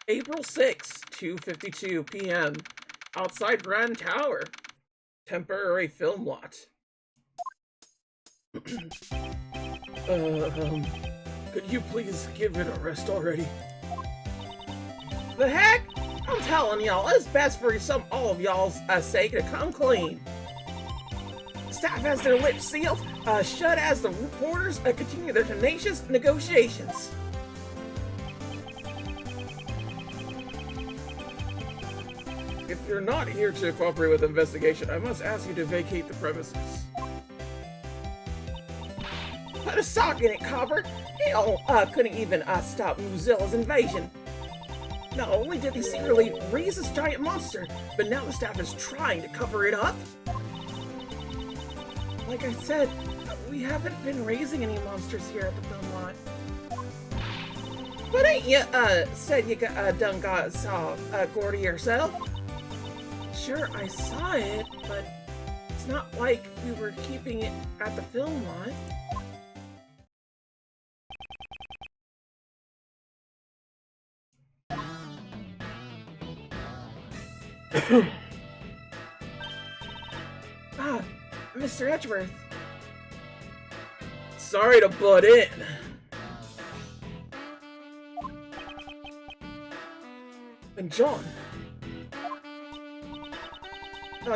April 6, 2:52 p.m. Outside Grand Tower. Temporary film lot. Could you please give it a rest already? The heck? I'm telling y'all, it's best for all of y'all's sake to come clean. Staff has their lips sealed shut as the reporters continue their tenacious negotiations. If you're not here to cooperate with the investigation, I must ask you to vacate the premises. Put a sock in it, Copper. Hell, couldn't even stop Mozilla's invasion. Not only did he secretly raise this giant monster, but now the staff is trying to cover it up. Like I said, we haven't been raising any monsters here at the film lot. But ain't you, said you saw Gordy yourself? Sure, I saw it, but it's not like we were keeping it at the film lot. Mr. Edgeworth. Sorry to butt in. And John.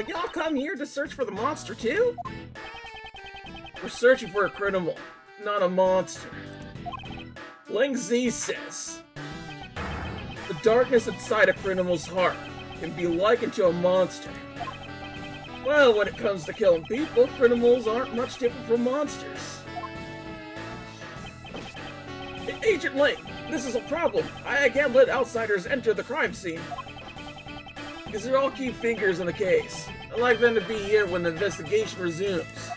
Y'all come here to search for the monster too? We're searching for a criminal, not a monster. Ling Z says, the darkness inside a criminal's heart can be likened to a monster. Well, when it comes to killing people, criminals aren't much different from monsters. Agent Ling, this is a problem. I can't let outsiders enter the crime scene. These are all key figures in the case. I'd like them to be here when the investigation resumes.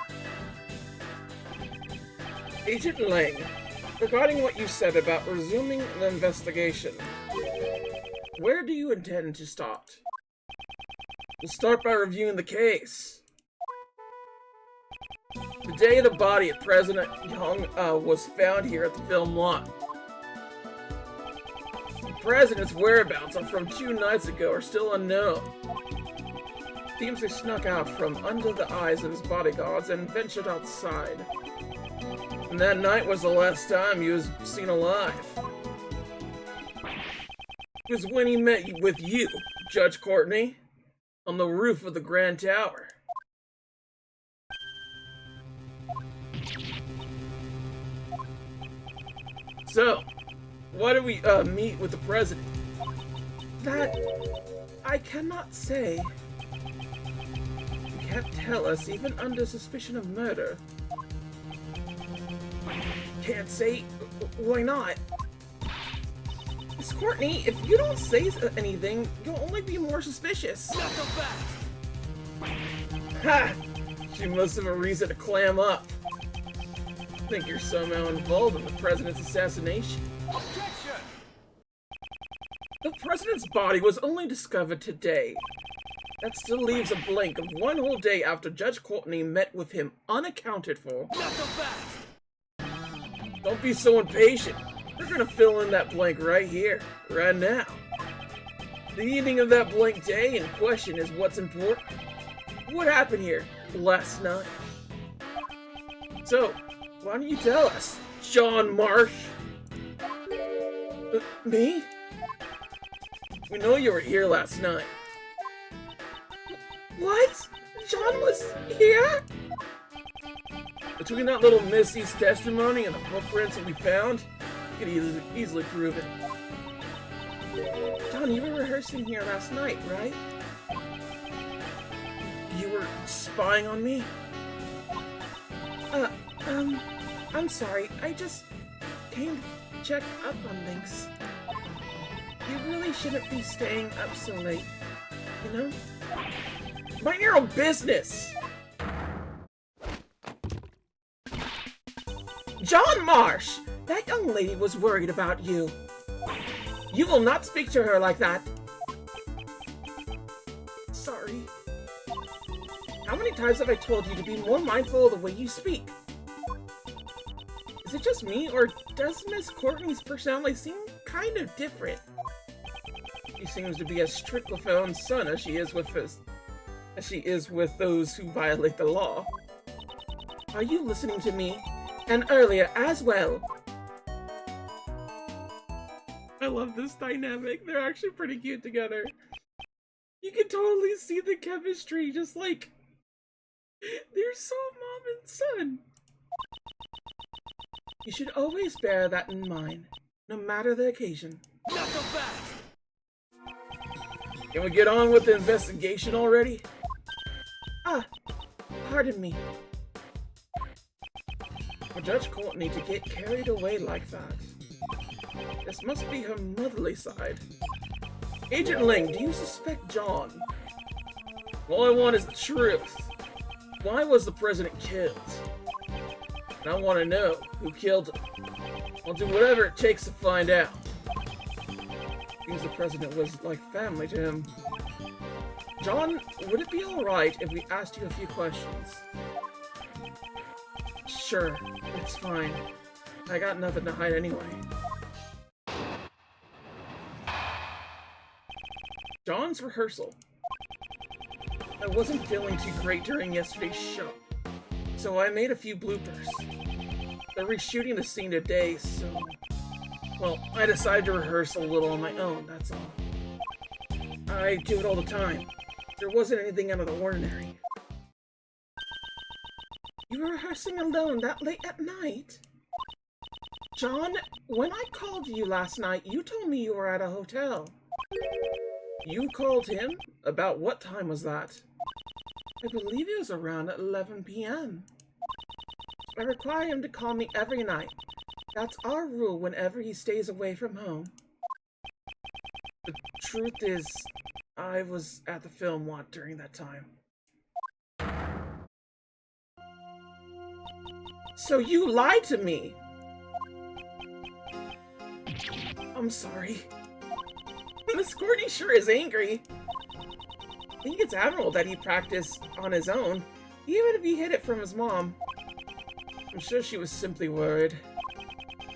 Agent Ling, regarding what you said about resuming the investigation, where do you intend to start? We'll start by reviewing the case. The day the body of President Young was found here at the film lot. The president's whereabouts from 2 nights ago are still unknown. Seems he snuck out from under the eyes of his bodyguards and ventured outside. And that night was the last time he was seen alive. It was when he met with you, Judge Courtney, on the roof of the Grand Tower. So, why do we meet with the president? That I cannot say. You can't tell us, even under suspicion of murder. Can't say. Why not? Miss Courtney, if you don't say anything, you'll only be more suspicious. Not so fast! Ha! She must have a reason to clam up. Think you're somehow involved in the president's assassination. Objection! The president's body was only discovered today. That still leaves a blank of 1 whole day after Judge Courtney met with him unaccounted for. Not so fast! Don't be so impatient. We're gonna fill in that blank right here, right now. The evening of that blank day in question is what's important. What happened here last night? So, why don't you tell us, John Marsh? Me? We know you were here last night. What? John was here? Between that little Missy's testimony and the footprints that we found, you could easily prove it. John, you were rehearsing here last night, right? You were spying on me? I'm sorry. I just came to check up on things. You really shouldn't be staying up so late, you know? Mind your own business! John Marsh! That young lady was worried about you. You will not speak to her like that. Sorry. How many times have I told you to be more mindful of the way you speak? Is it just me, or does Miss Courtney's personality seem kind of different? She seems to be as strict with her own son as she is with those who violate the law. Are you listening to me? And earlier as well. I love this dynamic. They're actually pretty cute together. You can totally see the chemistry, just like they're so mom and son. You should always bear that in mind, no matter the occasion. Not so fast! Can we get on with the investigation already? Ah, pardon me. For Judge Courtney to get carried away like that. This must be her motherly side. Agent Ling, do you suspect John? All I want is the truth. Why was the president killed? And I want to know who killed him. I'll do whatever it takes to find out. Seems the president was like family to him. John, would it be alright if we asked you a few questions? Sure, it's fine. I got nothing to hide anyway. John's rehearsal. I wasn't feeling too great during yesterday's show, so I made a few bloopers. They're reshooting the scene today, so... well, I decided to rehearse a little on my own, that's all. I do it all the time. There wasn't anything out of the ordinary. You were rehearsing alone that late at night? John, when I called you last night, you told me you were at a hotel. You called him? About what time was that? I believe it was around 11 p.m. I require him to call me every night. That's our rule whenever he stays away from home. The truth is, I was at the film lot during that time. So you lied to me! I'm sorry. Miss Courtney sure is angry. I think it's admirable that he practiced on his own, even if he hid it from his mom. I'm sure she was simply worried.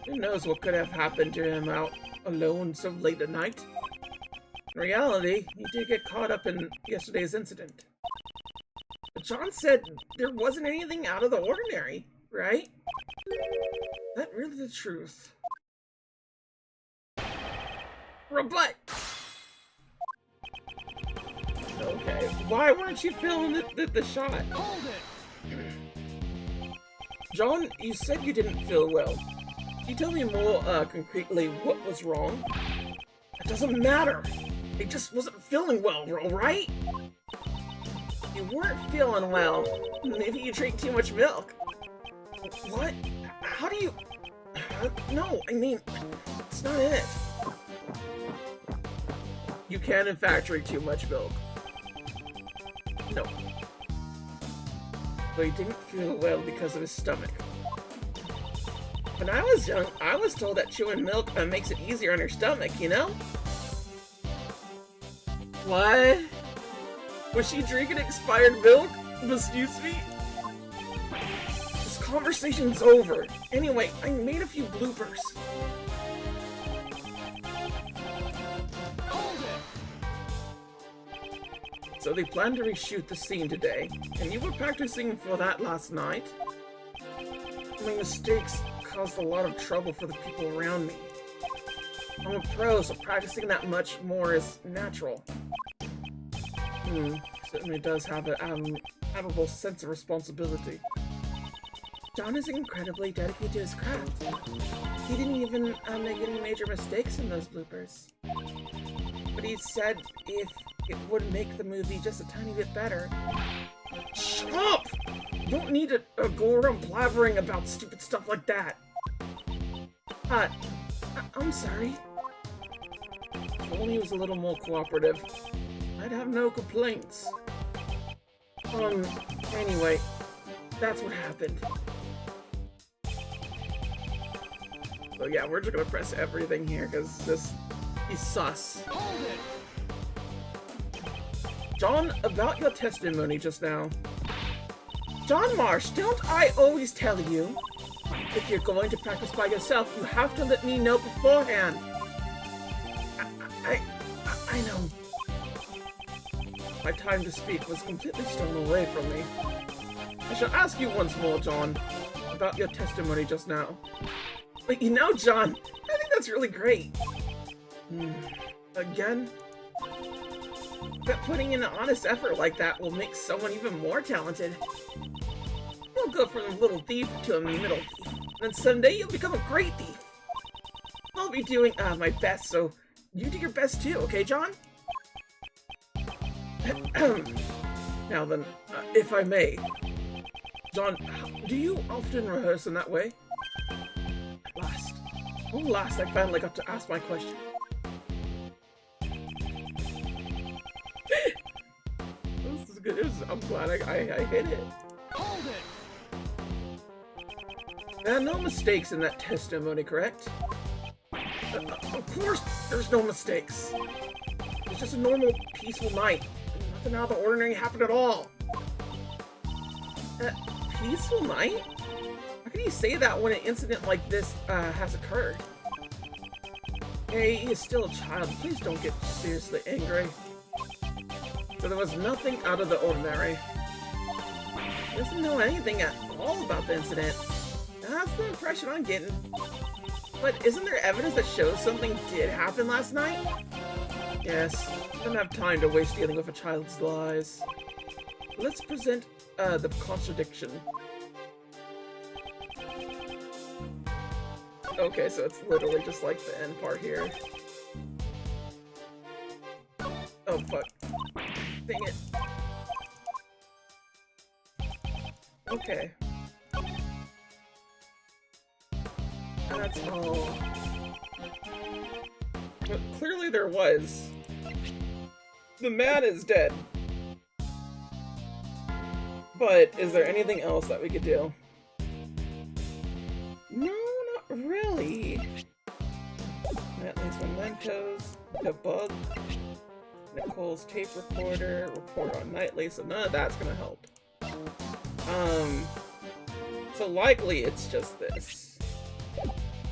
Who knows what could have happened to him out alone so late at night? In reality, he did get caught up in yesterday's incident. But John said there wasn't anything out of the ordinary, right? Is that really the truth? Rebut! Okay, why weren't you filming the shot? Hold it! John, you said you didn't feel well. Can you tell me more concretely what was wrong? It doesn't matter. It just wasn't feeling well, right? You weren't feeling well. Maybe you drank too much milk. What? How do you... No, I mean, it's not it. You can, in fact, drink too much milk. No. But he didn't feel well because of his stomach. When I was young, I was told that chewing milk makes it easier on your stomach, you know? What? Was she drinking expired milk? Excuse me? This conversation's over. Anyway, I made a few bloopers. So they plan to reshoot the scene today, and you were practicing for that last night? My mistakes caused a lot of trouble for the people around me. I'm a pro, so practicing that much more is natural. Certainly does have an admirable sense of responsibility. John is incredibly dedicated to his craft. He didn't even make any major mistakes in those bloopers. But he said if it would make the movie just a tiny bit better. Shut up! You don't need to go around blabbering about stupid stuff like that. I'm sorry. If only he was a little more cooperative, I'd have no complaints. Anyway, that's what happened. So yeah, we're just gonna press everything here, because this is sus. Hold it! John, about your testimony just now. John Marsh, don't I always tell you? If you're going to practice by yourself, you have to let me know beforehand. I I know. My time to speak was completely stolen away from me. I shall ask you once more, John, about your testimony just now. But you know, John, I think that's really great. Again? That putting in an honest effort like that will make someone even more talented. You'll go from a little thief to a middle thief, and then someday you'll become a great thief. I'll be doing my best, so you do your best too, okay, John? Now then, if I may, John, do you often rehearse in that way? At last, I finally got to ask my question. This is good. I'm glad I hit it. Hold it! There are no mistakes in that testimony, correct? Of course, there's no mistakes. It's just a normal, peaceful night. Nothing out of the ordinary happened at all. Peaceful night? How can you say that when an incident like this has occurred? Hey, he is still a child. Please don't get seriously angry. So there was nothing out of the ordinary. He doesn't know anything at all about the incident. That's the impression I'm getting. But isn't there evidence that shows something did happen last night? Yes, I don't have time to waste dealing with a child's lies. Let's present the contradiction. Okay, so it's literally just like the end part here. Oh, fuck. Dang it. Okay. That's all. But clearly there was. The man is dead. But is there anything else that we could do? No, not really. Natalie's mementos, debug, Nicole's tape recorder, report on Nightly, so none of that's gonna help. So likely it's just this.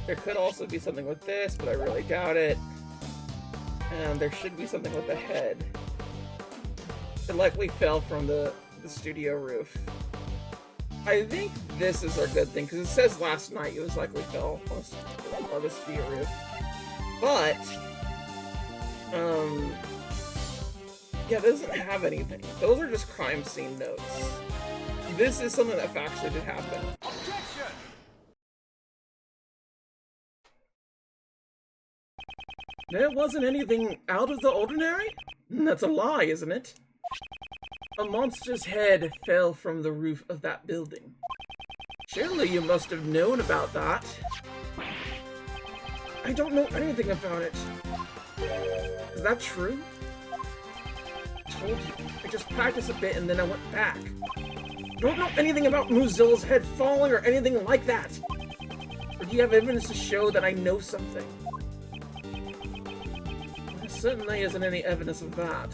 There could also be something with this, but I really doubt it. And there should be something with the head. It likely fell from the studio roof. I think this is a good thing, because it says last night it was likely fell on the studio roof. But, yeah, it doesn't have anything. Those are just crime scene notes. This is something that factually did happen. Objection! There wasn't anything out of the ordinary? That's a lie, isn't it? A monster's head fell from the roof of that building. Surely you must have known about that. I don't know anything about it. Is that true? I told you. I just practiced a bit and then I went back. I don't know anything about Moozilla's head falling or anything like that. Or do you have evidence to show that I know something? There certainly isn't any evidence of that.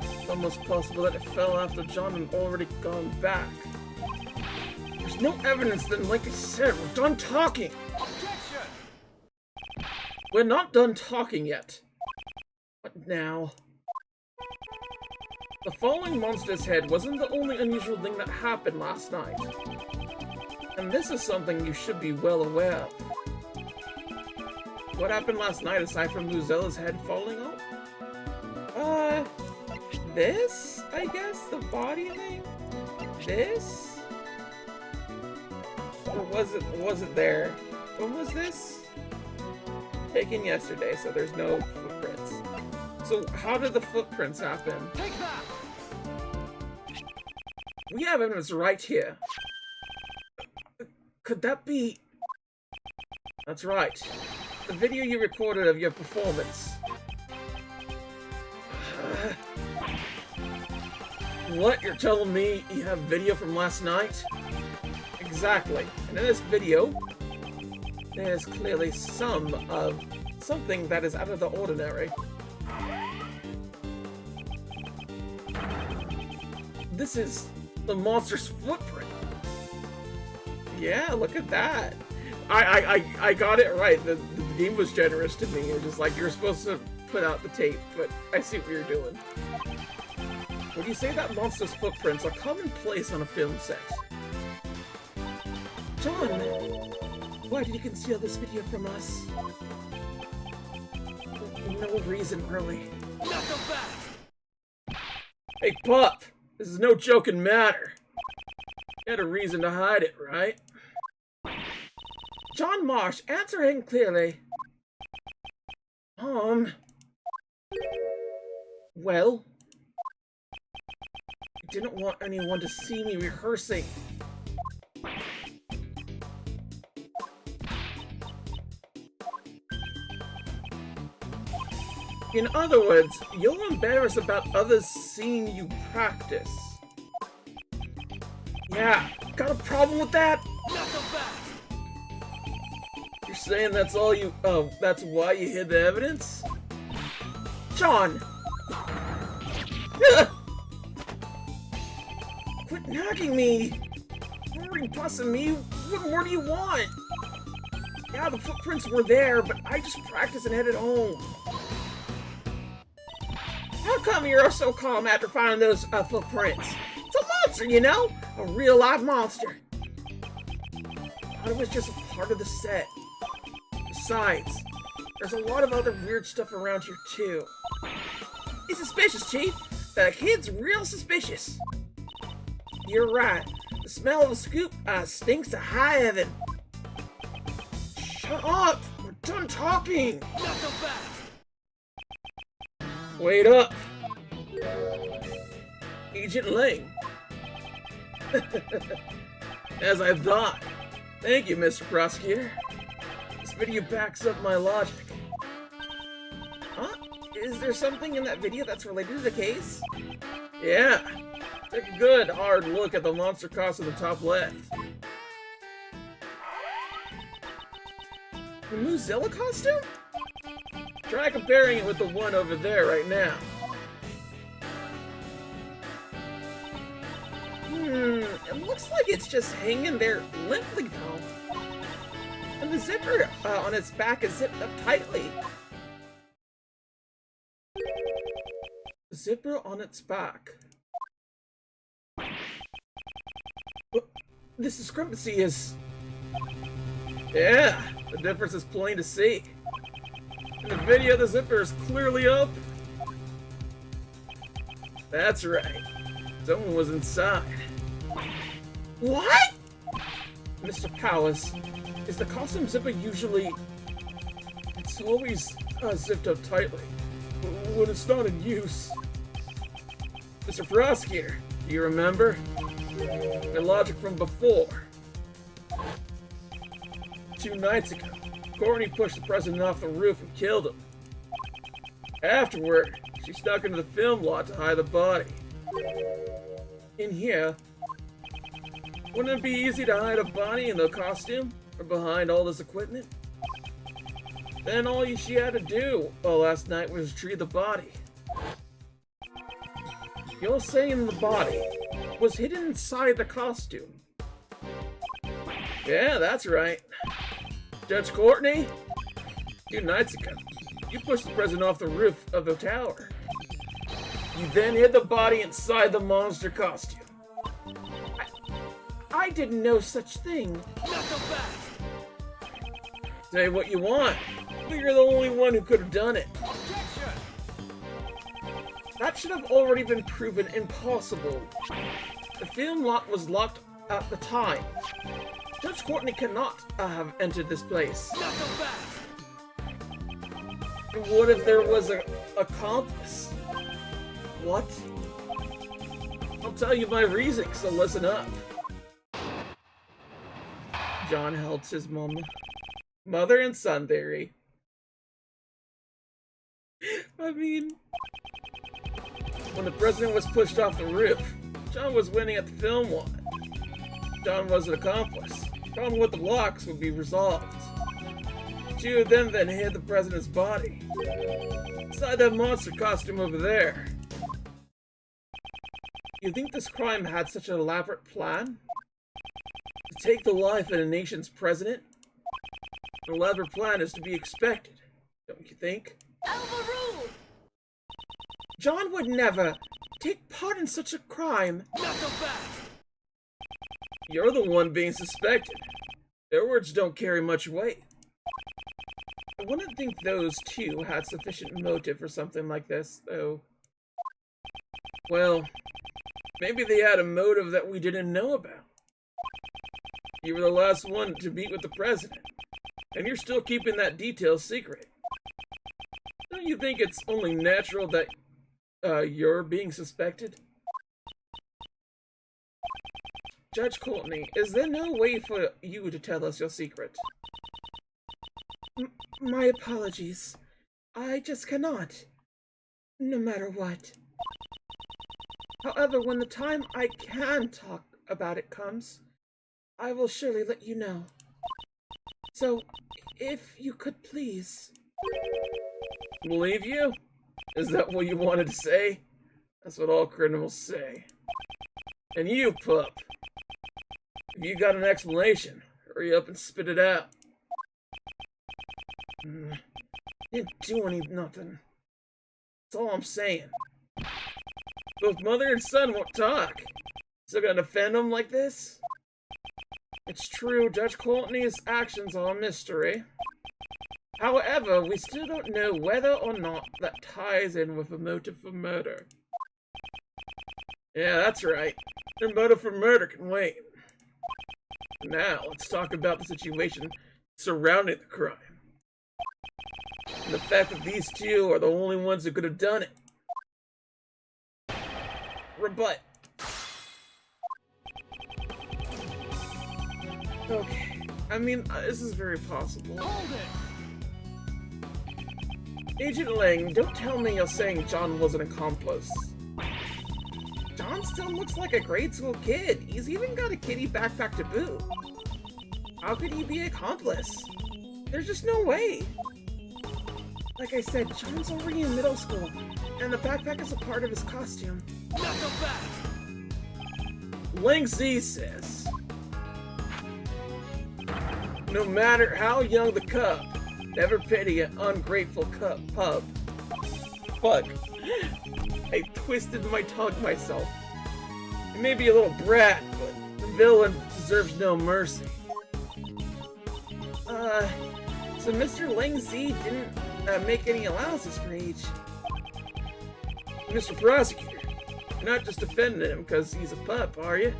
It's almost possible that it fell after John had already gone back. There's no evidence then, like I said, we're done talking! Objection! We're not done talking yet. What now? The falling monster's head wasn't the only unusual thing that happened last night. And this is something you should be well aware of. What happened last night aside from Moozilla's head falling off? This? I guess? The body thing? This? Or was it there? When was this? Taken yesterday, so there's no footprints. So how did the footprints happen? Take that! We have evidence right here. Could that be... That's right. The video you recorded of your performance. What? You're telling me you have video from last night? Exactly. And in this video, there's clearly something that is out of the ordinary. This is the monster's footprint. Yeah, look at that. I got it right. The game was generous to me. It's just like, you're supposed to put out the tape, but I see what you're doing. Would you say that monster's footprints are commonplace on a film set? John, why did you conceal this video from us? No reason, really. Not so fast! Hey, Pup! This is no joking matter. You had a reason to hide it, right? John Marsh, answer him clearly. Well? I didn't want anyone to see me rehearsing. In other words, you're embarrassed about others seeing you practice. Yeah, got a problem with that? Not so fast! You're saying that's all you... Oh, that's why you hid the evidence? John! Quit nagging me! You're already busting me. What more do you want? Yeah, the footprints were there, but I just practiced and headed home. How come you're so calm after finding those footprints? It's a monster, you know? A real live monster. I thought it was just a part of the set. Besides, there's a lot of other weird stuff around here too. He's suspicious, Chief. The kid's real suspicious. You're right. The smell of the scoop stinks to high heaven. Shut up! We're done talking! Not so fast! Wait up! Agent Ling. As I thought. Thank you, Mr. Prosecutor. This video backs up my logic. Huh? Is there something in that video that's related to the case? Yeah. Take a good, hard look at the monster costume in the top left. The Muzilla costume? Try comparing it with the one over there right now. It looks like it's just hanging there limply though. And the zipper on its back is zipped up tightly. The zipper on its back. But this discrepancy is... Yeah, the difference is plain to see. In the video, the zipper is clearly up. That's right. Someone was inside. What? Mr. Powers, is the costume zipper usually... It's always zipped up tightly when it's not in use. Mr. Prosecutor, do you remember? My logic from before. 2 nights ago, Courtney pushed the president off the roof and killed him. Afterward, she snuck into the film lot to hide the body. In here, wouldn't it be easy to hide a body in the costume or behind all this equipment? Then all she had to do last night was retrieve the body. You're saying the body was hidden inside the costume? Yeah, that's right. Judge Courtney, 2 nights ago, you pushed the president off the roof of the tower. You then hid the body inside the monster costume. I didn't know such thing. Not so fast! Say what you want, but you're the only one who could have done it. Objection! That should have already been proven impossible. The film lot was locked at the time. Judge Courtney cannot have entered this place. Not so fast! And what if there was an accomplice? What? I'll tell you my reasoning, so listen up. John held his mother and son theory. I mean, when the president was pushed off the roof, John was winning at the film lot. John was an accomplice. Problem with the locks would be resolved. She would then hid the president's body inside that monster costume over there. You think this crime had such an elaborate plan? To take the life of a nation's president? An elaborate plan is to be expected, don't you think? Overruled! John would never take part in such a crime. Not so fast! You're the one being suspected. Their words don't carry much weight. I wouldn't think those two had sufficient motive for something like this, though. Well, maybe they had a motive that we didn't know about. You were the last one to meet with the president, and you're still keeping that detail secret. Don't you think it's only natural that you're being suspected? Judge Courtney, is there no way for you to tell us your secret? My apologies. I just cannot. No matter what. However, when the time I can talk about it comes, I will surely let you know. So, if you could please... Believe you? Is that what you wanted to say? That's what all criminals say. And you, pup. If you got an explanation, hurry up and spit it out. Didn't do nothing. That's all I'm saying. Both mother and son won't talk. Still gonna defend them like this? It's true, Judge Courtney's actions are a mystery. However, we still don't know whether or not that ties in with a motive for murder. Yeah, that's right. Their motive for murder can wait. Now, let's talk about the situation surrounding the crime. And the fact that these two are the only ones who could have done it. Rebut. Okay. I mean, this is very possible. Hold it! Agent Lang, don't tell me you're saying John was an accomplice. John still looks like a grade school kid. He's even got a kitty backpack to boot. How could he be an accomplice? There's just no way. Like I said, John's already in middle school, and the backpack is a part of his costume. Not so fast! Lang Z says, no matter how young the cub, never pity an ungrateful pub. Fuck. I twisted my tongue myself. He may be a little brat, but the villain deserves no mercy. So Mr. Lang Z didn't make any allowances for age. Mr. Prosecutor, you're not just defending him because he's a pup, are you?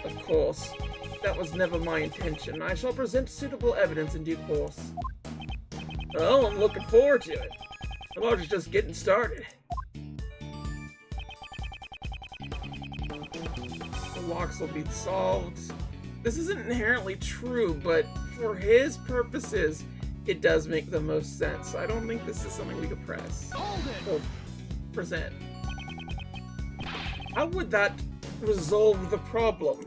Of course. That was never my intention. I shall present suitable evidence in due course. Well, I'm looking forward to it. The lodge is just getting started. The locks will be solved. This isn't inherently true, but for his purposes, it does make the most sense. I don't think this is something we could press. Hold it! Or present. How would that resolve the problem?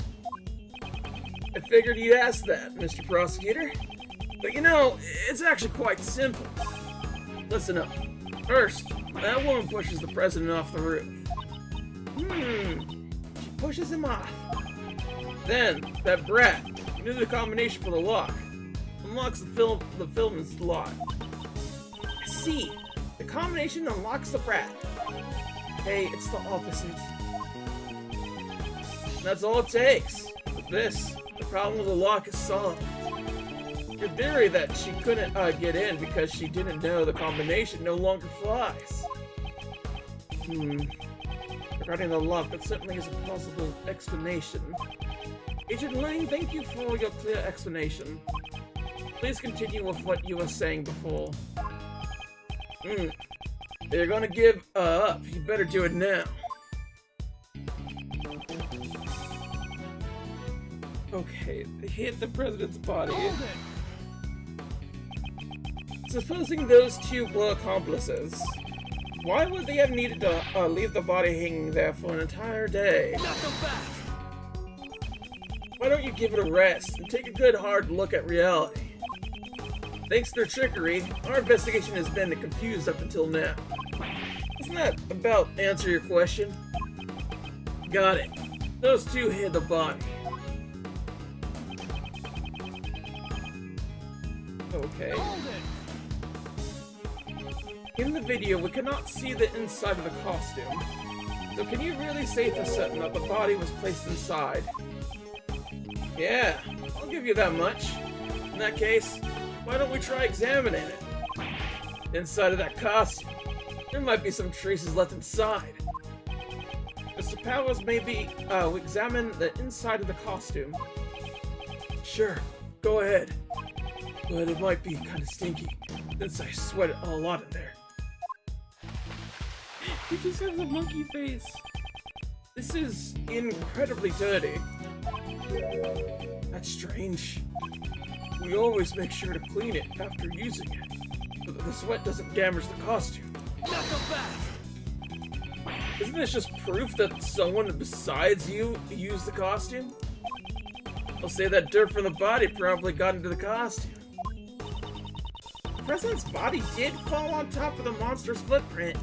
I figured you'd ask that, Mr. Prosecutor. But you know, it's actually quite simple. Listen up. First, that woman pushes the president off the roof. She pushes him off. Then, that brat, who knew the combination for the lock, unlocks the filament's lock. I see. The combination unlocks the brat. Hey, it's the opposite. That's all it takes. With this, the problem with the lock is solved. Your theory that she couldn't get in because she didn't know the combination no longer flies. Regarding the lock, that certainly is a plausible explanation. Agent Lang, thank you for your clear explanation. Please continue with what you were saying before. You're gonna give up. You better do it now. Okay, they hit the president's body. Hold it! Supposing those two were accomplices, why would they have needed to leave the body hanging there for an entire day? Not so fast! Why don't you give it a rest and take a good hard look at reality? Thanks to their trickery, our investigation has been confused up until now. Doesn't that about answer your question? Got it. Those two hid the body. Okay. Hold it! In the video, we cannot see the inside of the costume. So can you really say for certain that the body was placed inside? Yeah, I'll give you that much. In that case, why don't we try examining it? Inside of that costume, there might be some traces left inside. Mr. Powers, maybe examine the inside of the costume. Sure, go ahead. But it might be kind of stinky, since I sweat a lot in there. He just has a monkey face. This is incredibly dirty. That's strange. We always make sure to clean it after using it, so that the sweat doesn't damage the costume. Knock him back! Isn't this just proof that someone besides you used the costume? I'll say that dirt from the body probably got into the costume. The president's body did fall on top of the monster's footprint.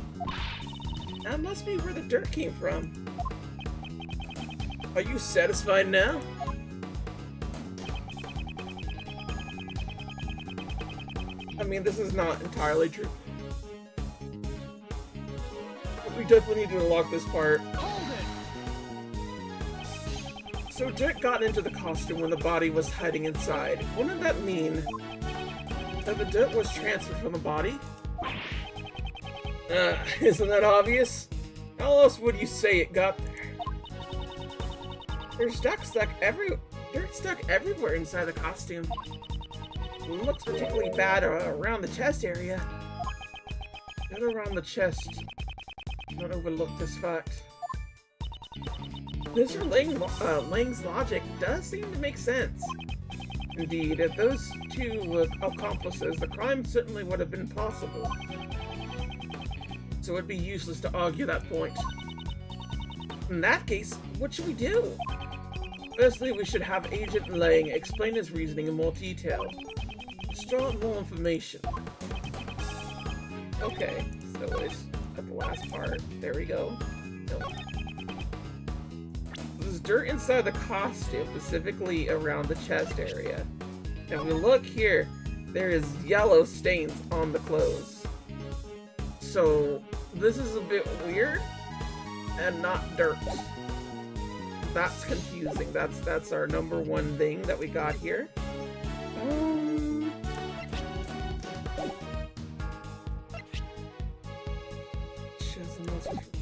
That must be where the dirt came from. Are you satisfied now? I mean, this is not entirely true. But we definitely need to unlock this part. Hold it! So dirt got into the costume when the body was hiding inside. Wouldn't that mean that the dirt was transferred from the body? Isn't that obvious? How else would you say it got there? There's dirt stuck everywhere inside the costume. It looks particularly bad around the chest area. Not around the chest. Don't overlook this fact. Mr. Lang's logic does seem to make sense. Indeed, if those two were accomplices, the crime certainly would have been possible. So it'd be useless to argue that point. In that case, what should we do? Firstly, we should have Agent Lang explain his reasoning in more detail. Draw more information. Okay, so it's at the last part. There we go. No. There's dirt inside the costume, specifically around the chest area. And if we look here, there is yellow stains on the clothes. So this is a bit weird and not dirt. That's confusing. That's our number one thing that we got here.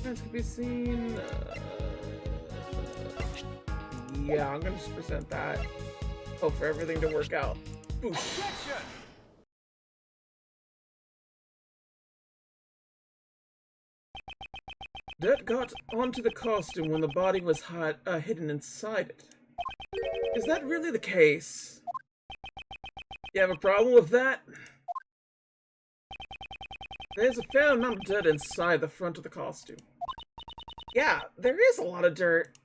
Could be seen. Yeah, I'm gonna just present that. Hope for everything to work out. Boosh. Objection! Dirt got onto the costume when the body was hidden inside it. Is that really the case? You have a problem with that? There's a fair amount of dirt inside the front of the costume. Yeah, there is a lot of dirt.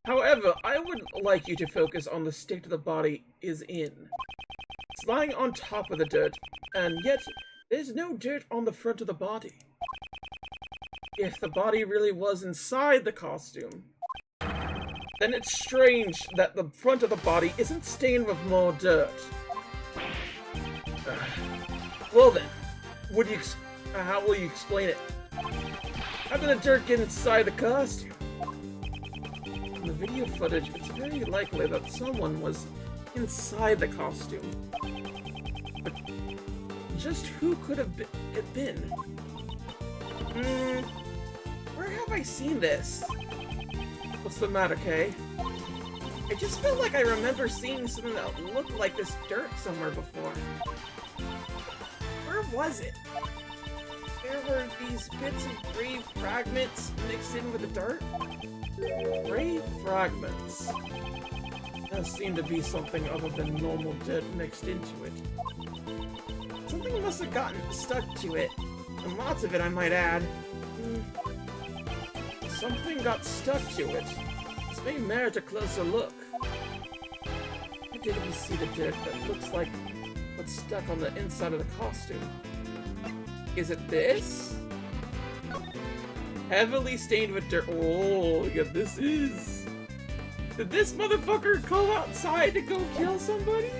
However, I would like you to focus on the state the body is in. It's lying on top of the dirt, and yet there's no dirt on the front of the body. If the body really was inside the costume, then it's strange that the front of the body isn't stained with more dirt. Well then, how will you explain it? How did the dirt get inside the costume? From the video footage, it's very likely that someone was inside the costume. But just who could have it been? Where have I seen this? What's the matter, Kay? I just feel like I remember seeing something that looked like this dirt somewhere before. Where was it? There were these bits of gray fragments mixed in with the dirt? Gray fragments. Does seem to be something other than normal dirt mixed into it. Something must have gotten stuck to it. And lots of it, I might add. Something got stuck to it. This may merit a closer look. Where did we see the dirt that looks like what's stuck on the inside of the costume? Is it this? Heavily stained with dirt. Oh, yeah, this is. Did this motherfucker go outside to go kill somebody?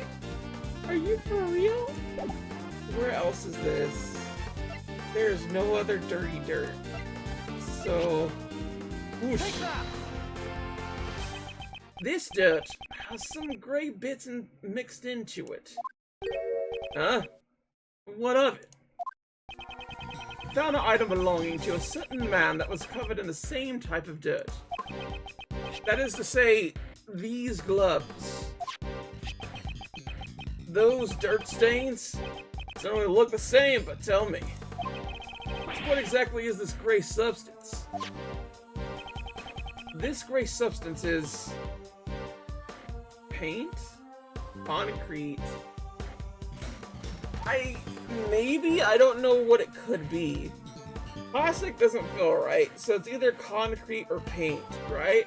Are you for real? Where else is this? There's no other dirty dirt. So, whoosh. Take that! This dirt has some gray bits mixed into it. Huh? What of it? Found an item belonging to a certain man that was covered in the same type of dirt. That is to say, these gloves. Those dirt stains don't really look the same, but tell me, what exactly is this gray substance? This gray substance is paint? Concrete? I don't know what it could be. Plastic doesn't feel right, so it's either concrete or paint, right?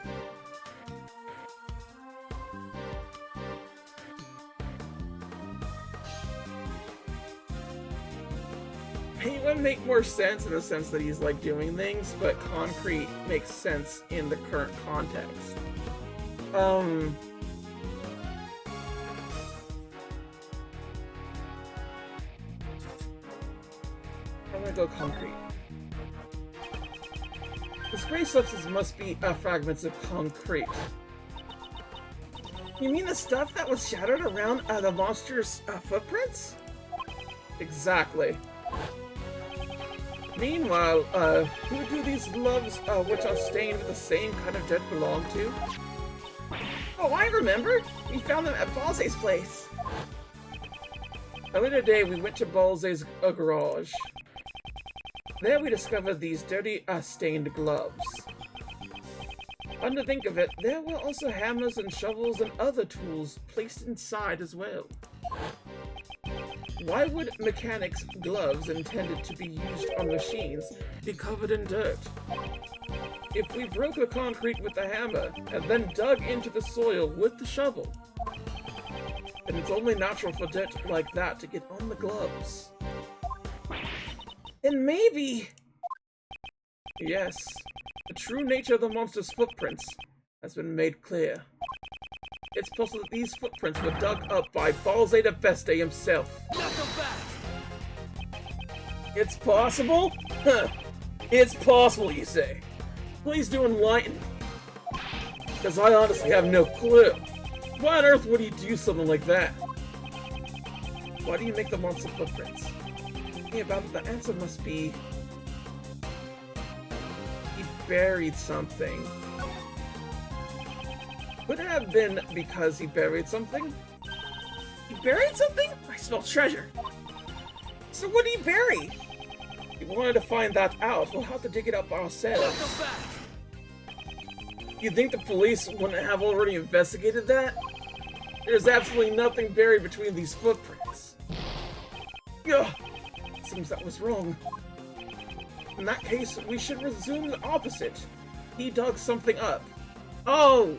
Paint would make more sense in the sense that he's like doing things, but concrete makes sense in the current context. I'm gonna go concrete. This gray substance must be fragments of concrete. You mean the stuff that was shattered around the monster's footprints? Exactly. Meanwhile, who do these gloves, which are stained with the same kind of dirt, belong to? Oh, I remember! We found them at Balze's place! Earlier today, we went to Balze's garage. There we discovered these dirty, stained gloves. Come to think of it, there were also hammers and shovels and other tools placed inside as well. Why would mechanics' gloves intended to be used on machines be covered in dirt? If we broke the concrete with the hammer and then dug into the soil with the shovel, then it's only natural for dirt like that to get on the gloves. And maybe... Yes, the true nature of the monster's footprints has been made clear. It's possible that these footprints were dug up by Balze the Veste himself. Knock him back! It's possible? Huh. It's possible, you say? Please do enlighten me. Because I honestly have no clue. Why on earth would he do something like that? Why do you make the monster footprints? Thinking about it, the answer must be... he buried something. Could it have been because he buried something? He buried something? I smell treasure. So what did he bury? If we wanted to find that out, we'll have to dig it up Knock ourselves. him back! You think the police wouldn't have already investigated that? There's absolutely nothing buried between these footprints. Ugh, seems that was wrong. In that case, we should resume the opposite. He dug something up. Oh!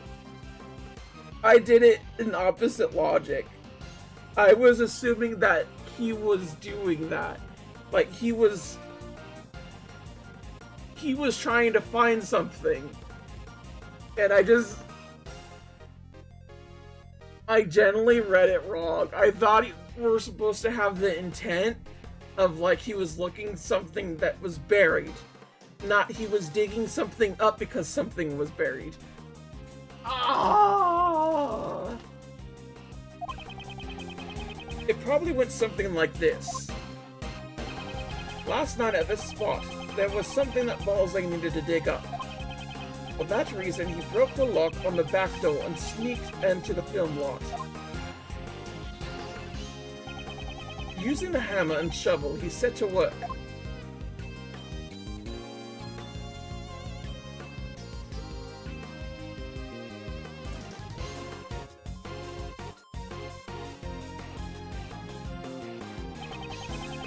I did it in opposite logic. I was assuming that he was doing that. Like, he was trying to find something. And I generally read it wrong. I thought we were supposed to have the intent of, like, he was looking something that was buried. Not he was digging something up because something was buried. Ah! It probably went something like this. Last night at this spot, there was something that Balze needed to dig up. For that reason, he broke the lock on the back door and sneaked into the film lot. Using the hammer and shovel, he set to work.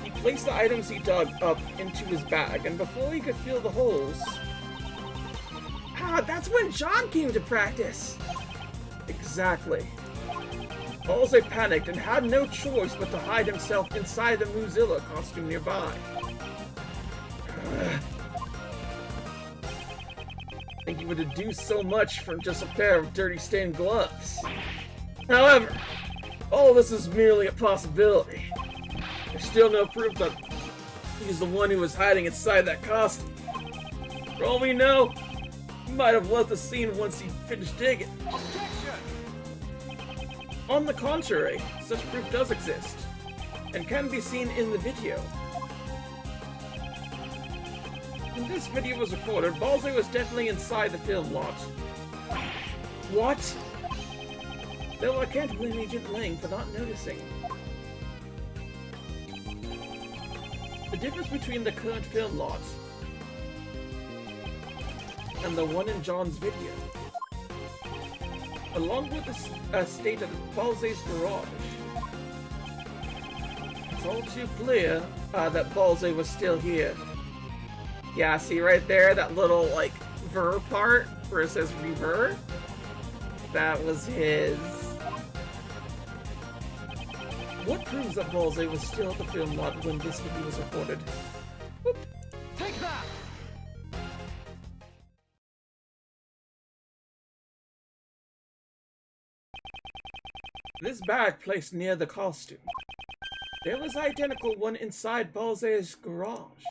He placed the items he dug up into his bag, and before he could feel the holes... Ah, that's when John came to practice! Exactly. Balze panicked and had no choice but to hide himself inside the Muzilla costume nearby. I think he would do so much for just a pair of dirty stained gloves. However, All this is merely a possibility. There's still no proof that he's the one who was hiding inside that costume. For all we know, he might have left the scene once he finished digging. Objection! On the contrary, such proof does exist, and can be seen in the video. When this video was recorded, Balze was definitely inside the film lot. What? Though I can't blame Agent Lang for not noticing. The difference between the current film lot and the one in John's video, along with the state of Balze's garage, it's all too clear that Balze was still here. Yeah, see right there, that little, like, ver part where it says revert? That was his. What proves that Balze was still at the film lot when this video was recorded? Whoop. Take that! This bag placed near the costume. There was an identical one inside Balze's garage.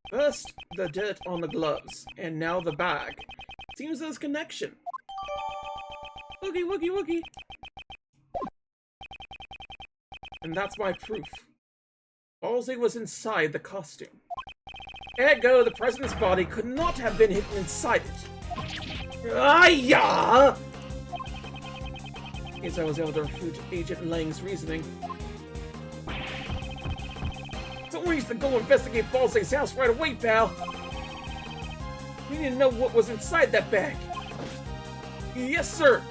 First, the dirt on the gloves, and now the bag. Seems there's connection. Woogie woogie woogie. And that's my proof. Balze was inside the costume. Ergo, the president's body could not have been hidden inside it. Ah-ya! Guess I was able to refute Agent Lang's reasoning. So we need to go investigate Balze's house right away, pal. We need to know what was inside that bag. Yes, sir.